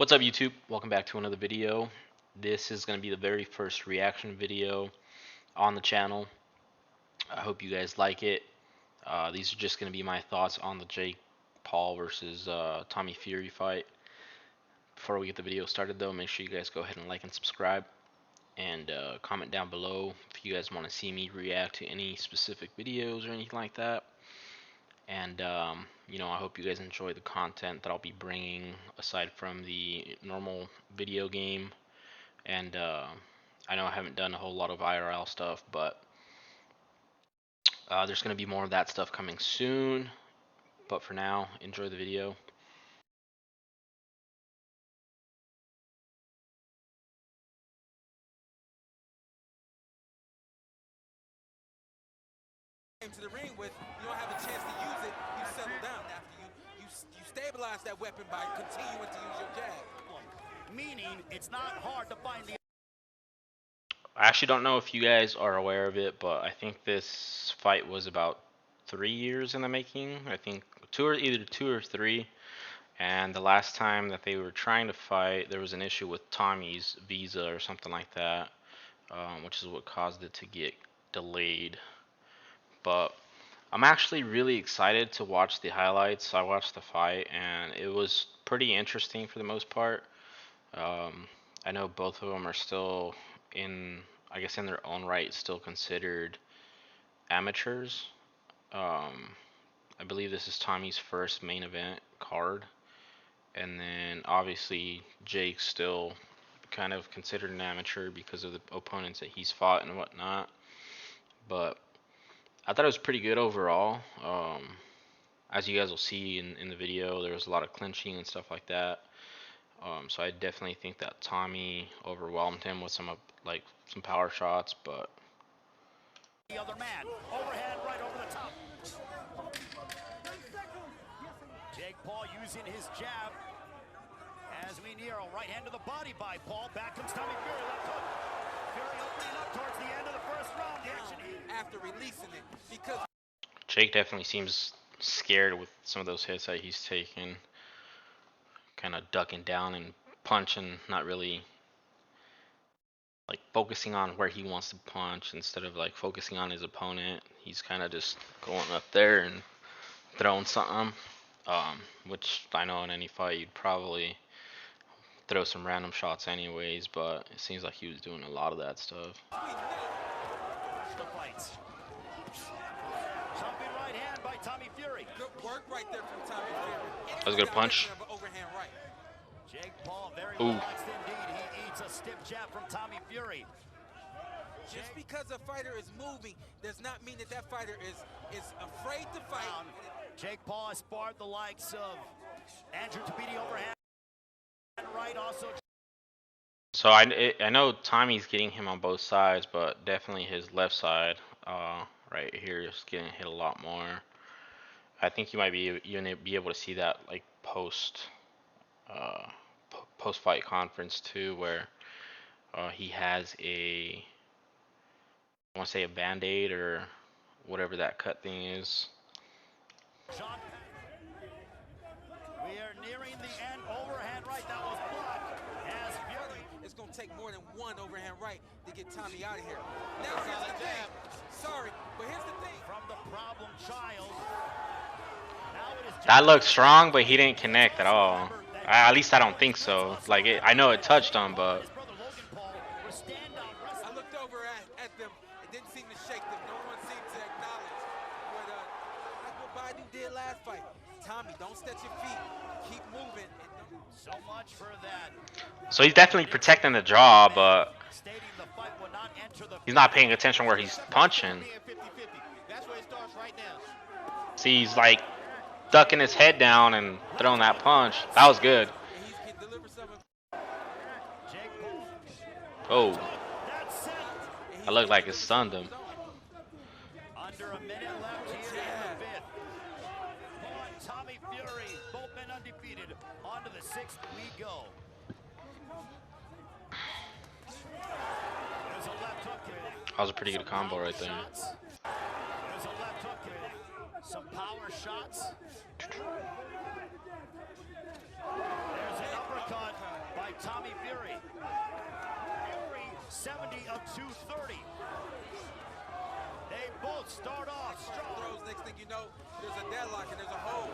What's up, YouTube? Welcome back to another video. This is going to be the very first reaction video on the channel. I hope you guys like it. These are just going to be my thoughts on the Jake Paul versus Tommy Fury fight. Before we get the video started though, make sure you guys go ahead and like and subscribe and comment down below if you guys want to see me react to any specific videos or anything like that. And I hope you guys enjoy the content that I'll be bringing aside from the normal video game. And I know I haven't done a whole lot of IRL stuff, but there's going to be more of that stuff coming soon. But for now, enjoy the video. To the ring with, you don't have a chance to use it, you settle down after you stabilize that weapon by continuing to use your jab. Meaning it's not hard to find the. I actually don't know if you guys are aware of it, but I think this fight was about 3 years in the making. I think either two or three. And the last time that they were trying to fight, there was an issue with Tommy's visa or something like that, which is what caused it to get delayed. But I'm actually really excited to watch the highlights. I watched the fight and it was pretty interesting for the most part. I know both of them are still in their own right, still considered amateurs. I believe this is Tommy's first main event card, and then obviously Jake's still kind of considered an amateur because of the opponents that he's fought and whatnot. But I thought it was pretty good overall. As you guys will see in the video, there was a lot of clinching and stuff like that. So I definitely think that Tommy overwhelmed him with some power shots, but The other man, overhand right over the top. Jake Paul using his jab as we near a right hand to the body by Paul. Back comes Tommy Fury, left hook. Fury opening up towards the end of the first round. The action after releasing it, because Jake definitely seems scared with some of those hits that he's taken. Kind of ducking down and punching, not really focusing on where he wants to punch instead of focusing on his opponent. He's kind of just going up there and throwing something, which I know in any fight you'd probably throw some random shots anyways, but it seems like he was doing a lot of that stuff. the fights. Jumping right hand by Tommy Fury. good work right there from Tommy Fury. That was a good punch. Overhand right. Jake Paul very Ooh. relaxed indeed. He eats a stiff jab from Tommy Fury. Just because a fighter is moving does not mean that that fighter is afraid to fight. Jake Paul has sparred the likes of Andrew Tabiti overhand right also. So I know Tommy's getting him on both sides, but definitely his left side right here is getting hit a lot more. I think you might be able to see that post fight conference too, where he has I want to say a band-aid or whatever that cut thing is. John, we are nearing the end. Overhand right, that was blocked. As Fury, it's going to take more than one overhand right to get Tommy out of here. Now here's the thing. Sorry, but here's the thing. from the problem child. Now it is That looked strong, but he didn't connect at all. At least I don't think so. I know it touched him, but his brother Logan Paul were stand-up I wrestling. looked over at them. It didn't seem to shake them. No one seemed to acknowledge what Biden did last fight. Tommy, don't stretch your feet. Keep moving. So much for that. so he's definitely protecting the jaw, but Stating the fight will not enter the he's not paying attention where he's punching. That's where it starts right now. See, he's ducking his head down and throwing that punch. That was good. And he can deliver something. Jake Paul. Oh, That's it. that looked like it stunned him. Under a minute left here in the fifth. Paul and Tommy Fury, both men undefeated. On to the sixth we go. There's a left hook there. That was a pretty good combo right there. Shots. There's a left hook there. Some power shots. There's an uppercut. 70 of 230. They both start off strong. Throws, next thing you know, there's a deadlock and there's a hold.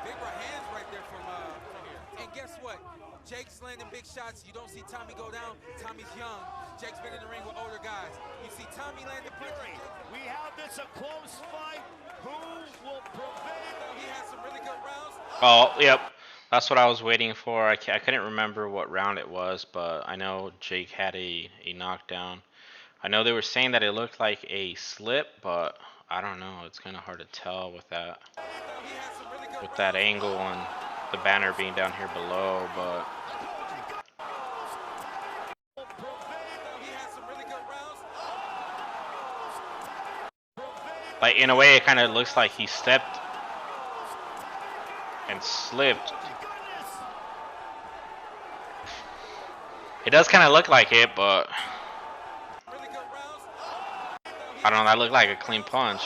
Big right hands right there from here. And guess what? Jake's landing big shots. You don't see Tommy go down. Tommy's young. Jake's been in the ring with older guys. You see Tommy landing Fury. We have this a close fight. Who will prevail? He has some really good rounds. Oh, yep. That's what I was waiting for. I couldn't remember what round it was, but I know Jake had a knockdown. I know they were saying that it looked like a slip, but I don't know. It's kind of hard to tell with that angle and the banner being down here below. But like in a way, it kind of looks like he stepped and slipped. It does kind of look like it, but I don't know. That looked like a clean punch.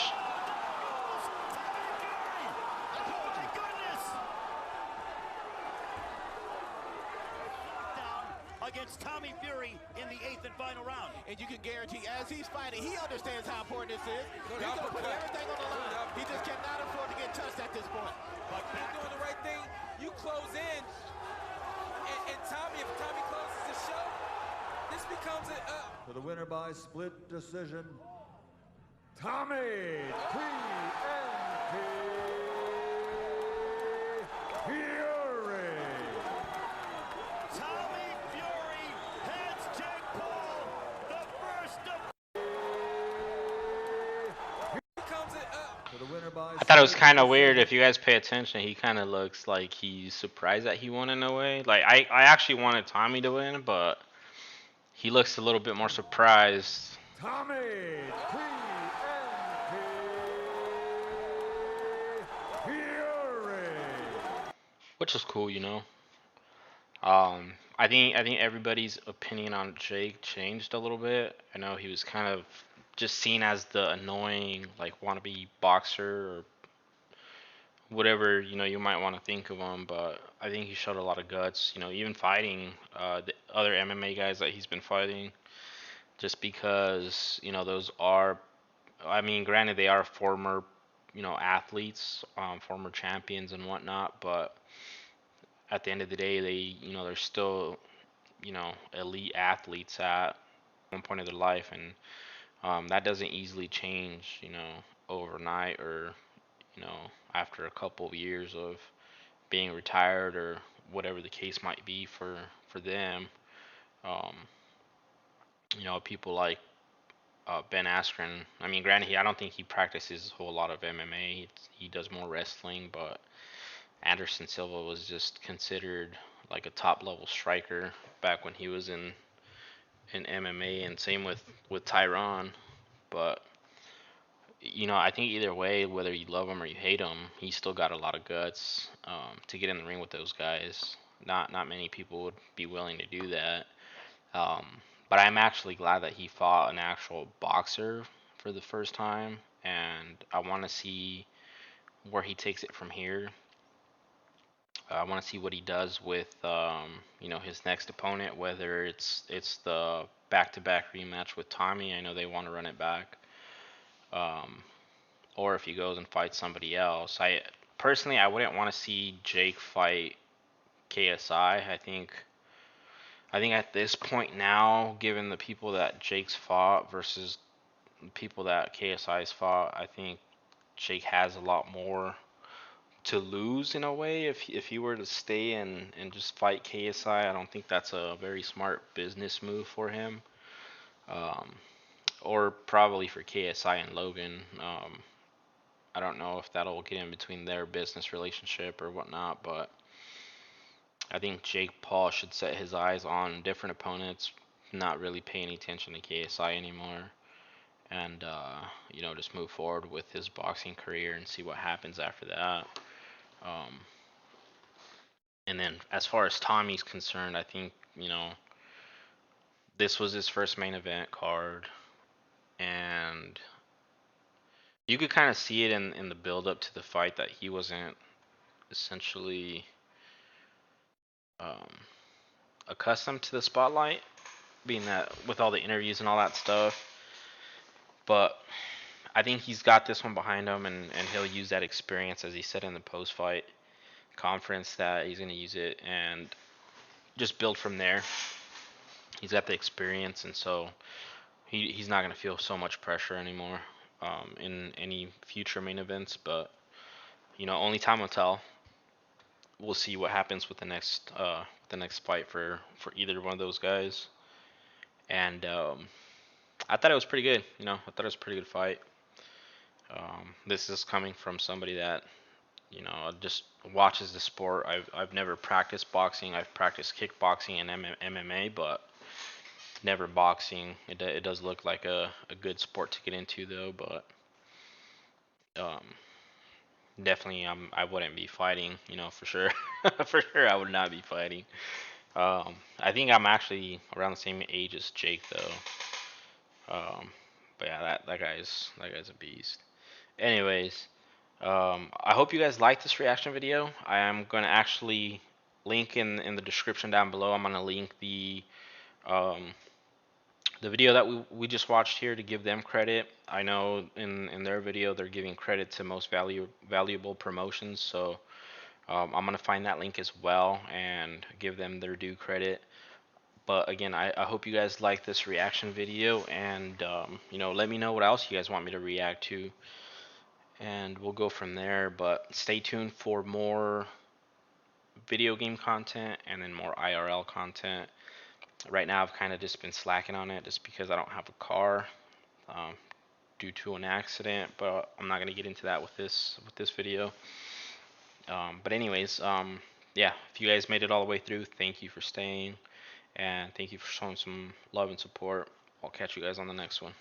Against Tommy Fury in the 8th and final round. And you can guarantee as he's fighting, he understands how important this is. He's going to put everything on the line. He just cannot afford to get touched at this point. But you're doing the right thing. You close in. And Tommy, if Tommy closes the show, this becomes a... For the winner by split decision, Tommy TNT Fury. Tommy Fury heads Jake Paul, the first of... For the winner by I thought it was kind of weird. If you guys pay attention, he kind of looks like he's surprised that he won in a way. Like I actually wanted Tommy to win, but he looks a little bit more surprised. Tommy TNT Fury. Which is cool, you know. I think everybody's opinion on Jake changed a little bit. I know he was kind of just seen as the annoying, like wannabe boxer or whatever you might want to think of him. But I think he showed a lot of guts. Even fighting the other MMA guys that he's been fighting, just because those are, I mean, granted they are former athletes, former champions and whatnot, but at the end of the day, they're still, elite athletes at one point of their life, and that doesn't easily change, overnight or, after a couple of years of being retired or whatever the case might be for them. Um, People like Ben Askren. I mean, granted, I don't think he practices a whole lot of MMA. He does more wrestling, but Anderson Silva was just considered like a top level striker back when he was in MMA, and same with Tyron. But I think either way, whether you love him or you hate him, he still got a lot of guts to get in the ring with those guys. Not many people would be willing to do that. Um, but I'm actually glad that he fought an actual boxer for the first time, and I want to see where he takes it from here. I want to see what he does with his next opponent, whether it's the back-to-back rematch with Tommy. I know they want to run it back, um, or if he goes and fights somebody else. I personally I wouldn't want to see Jake fight KSI. I think at this point now, given the people that Jake's fought versus the people that KSI's fought, I think Jake has a lot more to lose in a way. If he were to stay and just fight KSI, I don't think that's a very smart business move for him, um, or probably for KSI and Logan. I don't know if that'll get in between their business relationship or whatnot, but I think Jake Paul should set his eyes on different opponents, not really pay any attention to KSI anymore, and just move forward with his boxing career and see what happens after that. Um, and then as far as Tommy's concerned, I think this was his first main event card, and you could kind of see it in the build up to the fight that he wasn't essentially um, accustomed to the spotlight. being that with all the interviews and all that stuff. But I think he's got this one behind him, and he'll use that experience, as he said in the post fight conference, that he's going to use it and just build from there. He's got the experience, and so he's not going to feel so much pressure anymore in any future main events. But only time will tell. We'll see what happens with the next fight for either one of those guys. And I thought it was pretty good. I thought it was a pretty good fight. This is coming from somebody that just watches the sport. I've never practiced boxing. I've practiced kickboxing and MMA, but never boxing. It does look like a good sport to get into though, but um, definitely I wouldn't be fighting, for sure. For sure I would not be fighting. I think I'm actually around the same age as Jake though. But yeah, that guy's a beast. Anyways, I hope you guys like this reaction video. I am gonna actually link in the description down below. I'm gonna link um, the video that we just watched here to give them credit. I know in their video they're giving credit to most valuable promotions, so I'm gonna find that link as well and give them their due credit. But again, I hope you guys like this reaction video, and let me know what else you guys want me to react to, and we'll go from there. But stay tuned for more video game content and then more IRL content. Right now I've kind of just been slacking on it just because I don't have a car um, due to an accident, but I'm not going to get into that with this video. But anyways, yeah, if you guys made it all the way through, thank you for staying, and thank you for showing some love and support. I'll catch you guys on the next one.